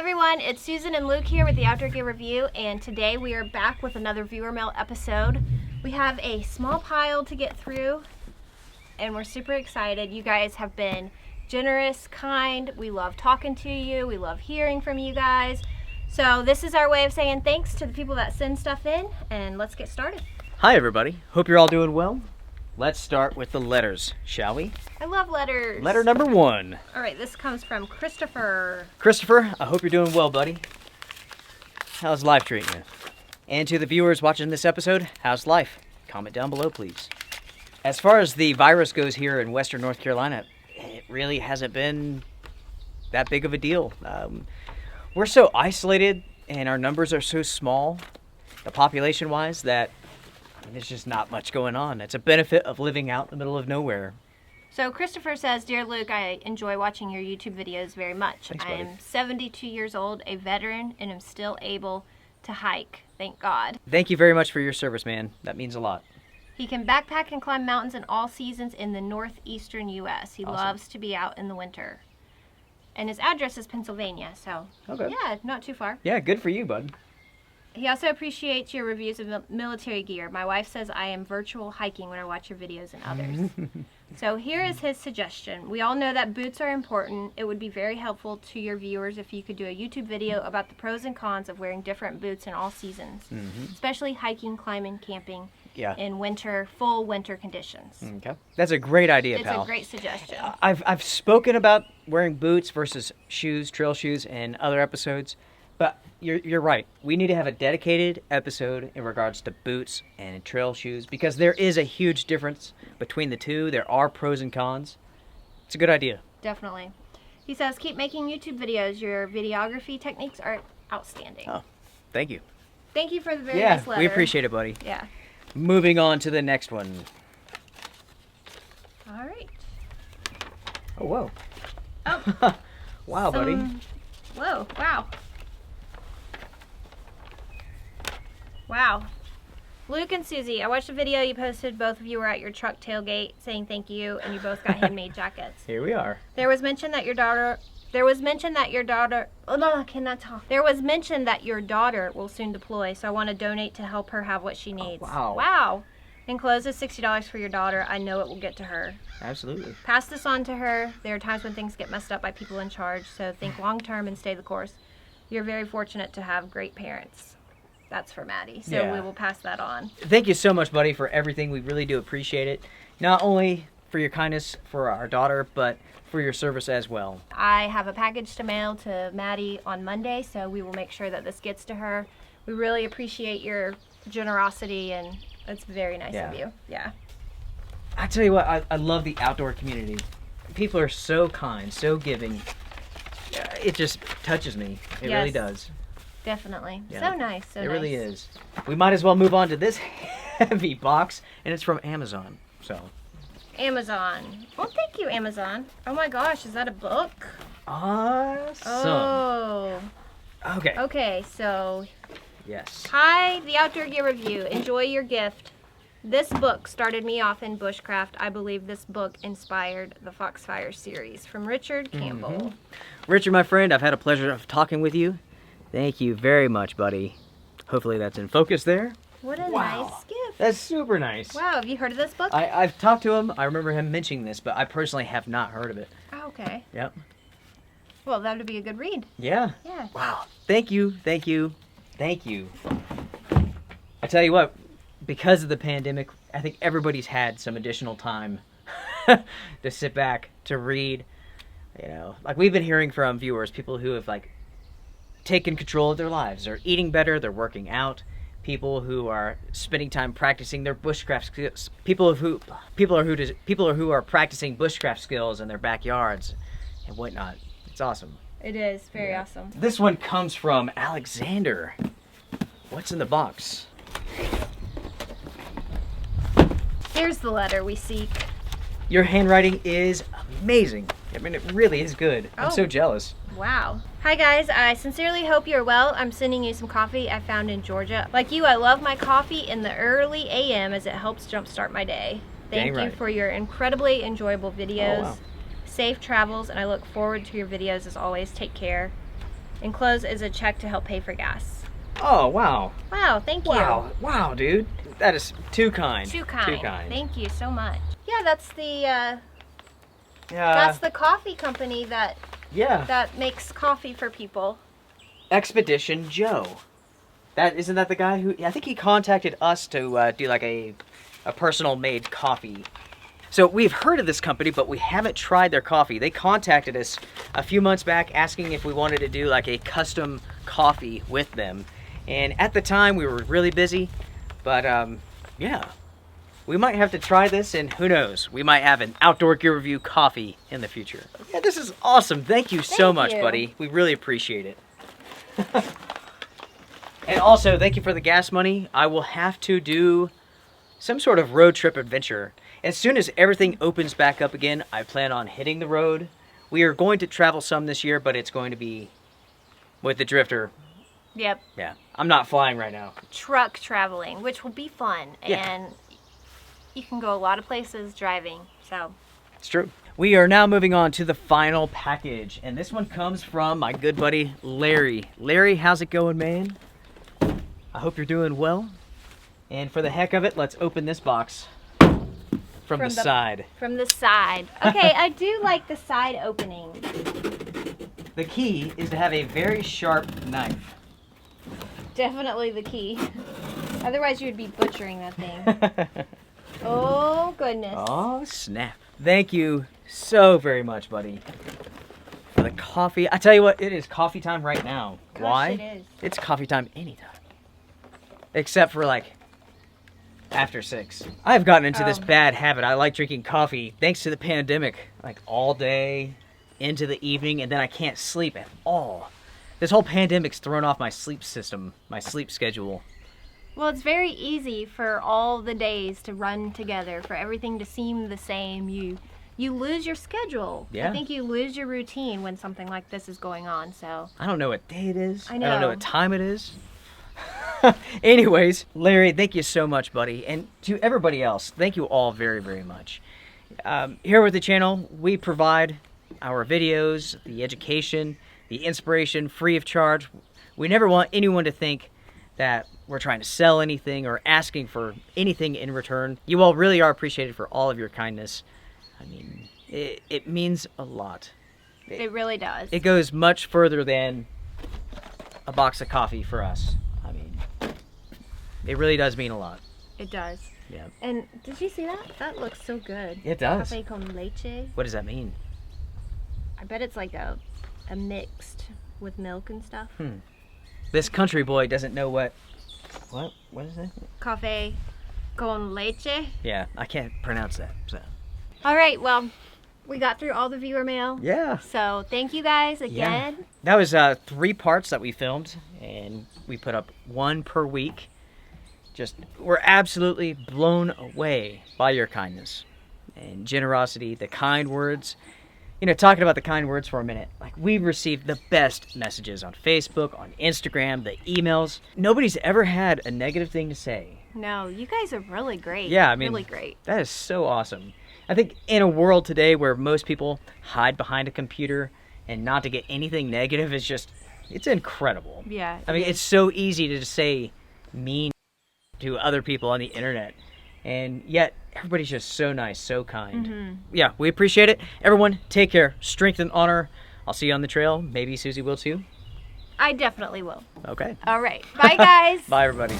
everyone, it's Susan and Luke here with the Outdoor Gear Review, and today we are back with another viewer mail episode. We have a small pile to get through, and we're super excited. You guys have been generous, kind. We love talking to you. We love hearing from you guys. So this is our way of saying thanks to the people that send stuff in, and let's get started. Hi everybody, hope you're all doing well. Let's start with the letters, shall we? I love letters. Letter number 1. All right, this comes from Christopher. Christopher, I hope you're doing well, buddy. How's life treating you? And to the viewers watching this episode, how's life? Comment down below, please. As far as the virus goes here in Western North Carolina, it really hasn't been that big of a deal. We're so isolated and our numbers are so small, population-wise, that there's just not much going on. It's a benefit of living out in the middle of nowhere. So Christopher says, "Dear Luke, I enjoy watching your YouTube videos very much. Thanks, I buddy. am 72 years old, a veteran, and am still able to hike. Thank God." Thank you very much for your service, man. That means a lot. He can backpack and climb mountains in all seasons in the northeastern U.S. He Awesome. loves to be out in the winter. And his address is Pennsylvania, so Okay. yeah, not too far. Yeah, good for you, bud. He also appreciates your reviews of military gear. My wife says I am virtual hiking when I watch your videos and others. So here is his suggestion. We all know that boots are important. It would be very helpful to your viewers if you could do a YouTube video about the pros and cons of wearing different boots in all seasons, especially hiking, climbing, camping Yeah. in winter, full winter conditions. Okay. That's a great idea, It's pal. a great suggestion. I've spoken about wearing boots versus shoes, trail shoes, in other episodes, but you're right. We need to have a dedicated episode in regards to boots and trail shoes because there is a huge difference between the two. There are pros and cons. It's a good idea. Definitely. He says, keep making YouTube videos. Your videography techniques are outstanding. Oh, thank you. Thank you for the very Yeah, nice letter. we appreciate it, buddy. Yeah. Moving on to the next one. All right. Oh, whoa. Oh. Wow, buddy. Whoa, wow. Wow. Luke and Susie, I watched a video you posted. Both of you were at your truck tailgate saying thank you, and you both got handmade jackets. Here we are. There was mention that your daughter oh no, I cannot talk. There was mention that your daughter will soon deploy, so I want to donate to help her have what she needs. wow. Wow. Enclosed is $60 for your daughter. I know it will get to her. Absolutely. Pass this on to her. There are times when things get messed up by people in charge, so think long term and stay the course. You're very fortunate to have great parents. That's for Maddie, so Yeah. we will pass that on. Thank you so much, buddy, for everything. We really do appreciate it. Not only for your kindness for our daughter, but for your service as well. I have a package to mail to Maddie on Monday, so we will make sure that this gets to her. We really appreciate your generosity, and it's very nice Yeah. of you. Yeah. I tell you what, I love the outdoor community. People are so kind, so giving. It just touches me. It really Yes. does. Definitely. Yeah. So nice. So It nice. really is. We might as well move on to this heavy box, and it's from Amazon. So, Amazon. Well, thank you, Amazon. Oh my gosh, is that a book? awesome. Oh. Okay. Okay, so Yes. hi, the Outdoor Gear Review. Enjoy your gift. This book started me off in bushcraft. I believe this book inspired the Foxfire series from Richard Campbell. Richard, my friend, I've had a pleasure of talking with you. Thank you very much, buddy. Hopefully that's in focus there. What a Wow. nice gift. That's super nice. Wow, have you heard of this book? I've talked to him. I remember him mentioning this, but I personally have not heard of it. Oh, okay. Yep. Well, that would be a good read. Yeah. Yeah. Wow. Thank you. Thank you. Thank you. I tell you what, because of the pandemic, I think everybody's had some additional time to sit back, to read. You know, like we've been hearing from viewers, people who have like taken control of their lives. They're eating better, they're working out. People who are spending time practicing their bushcraft skills. People who are practicing bushcraft skills in their backyards and whatnot. It's awesome. It is very Yeah. awesome. This one comes from Alexander. What's in the box? Here's the letter we seek. Your handwriting is amazing. I mean, it really is good. I'm Oh. so jealous. Wow. Hi guys, I sincerely hope you're well. I'm sending you some coffee I found in Georgia. Like you, I love my coffee in the early AM as it helps jumpstart my day. Thank Dang you right. for your incredibly enjoyable videos. Oh, wow. Safe travels, and I look forward to your videos as always. Take care. Enclosed is a check to help pay for gas. Oh, wow. Wow, thank you. Wow, dude. That is too kind. Too kind. Too kind. Thank you so much. Yeah, that's the coffee company that makes coffee for people. Expedition Joe. Isn't that the guy who, I think he contacted us to do like a personal made coffee. So we've heard of this company, but we haven't tried their coffee. They contacted us a few months back asking if we wanted to do like a custom coffee with them. And at the time we were really busy, but yeah, we might have to try this, and who knows, we might have an Outdoor Gear Review coffee in the future. Yeah, this is awesome. Thank you so much, buddy. We really appreciate it. And also, thank you for the gas money. I will have to do some sort of road trip adventure. As soon as everything opens back up again, I plan on hitting the road. We are going to travel some this year, but it's going to be with the Drifter. Yep. Yeah, I'm not flying right now. Truck traveling, which will be fun. Yeah. And you can go a lot of places driving, so. It's true. We are now moving on to the final package, and this one comes from my good buddy, Larry. Larry, how's it going, man? I hope you're doing well. And for the heck of it, let's open this box from the side. From the side. Okay, I do like the side opening. The key is to have a very sharp knife. Definitely the key. Otherwise, you would be butchering that thing. Oh, goodness. Oh, snap. Thank you so very much, buddy, for the coffee. I tell you what, it is coffee time right now. Gosh, Why? it is. It's coffee time anytime. Except for, like, after 6. I've gotten into this bad habit. I like drinking coffee thanks to the pandemic, like, all day into the evening, and then I can't sleep at all. This whole pandemic's thrown off my sleep system, my sleep schedule. Well, it's very easy for all the days to run together, for everything to seem the same. You lose your schedule. Yeah. I think you lose your routine when something like this is going on, so. I don't know what day it is. I know. I don't know what time it is. Anyways, Larry, thank you so much, buddy. And to everybody else, thank you all very, very much. Here with the channel, we provide our videos, the education, the inspiration, free of charge. We never want anyone to think that we're trying to sell anything or asking for anything in return. You all really are appreciated for all of your kindness. I mean, it means a lot. It really does. It goes much further than a box of coffee for us. I mean, it really does mean a lot. It does. Yeah. And did you see that? That looks so good. It does. Café con leche. What does that mean? I bet it's like a mixed with milk and stuff. This country boy doesn't know what is that? Café con leche. Yeah, I can't pronounce that. So. All right, well, we got through all the viewer mail. Yeah. So thank you guys again. Yeah. That was 3 parts that we filmed, and we put up 1 per week. We're absolutely blown away by your kindness and generosity, the kind words. You know, talking about the kind words for a minute, like, we've received the best messages on Facebook, on Instagram, the emails. Nobody's ever had a negative thing to say. No, you guys are really great. Yeah, I mean, really great. That is so awesome. I think in a world today where most people hide behind a computer and not to get anything negative is it's incredible. Yeah. I mean, it's so easy to just say mean to other people on the internet, and yet everybody's just so nice, so kind. Yeah, we appreciate it. Everyone, take care. Strength and honor. I'll see you on the trail. Maybe Susie will too. I definitely will. Okay. All right. Bye, guys. Bye, everybody.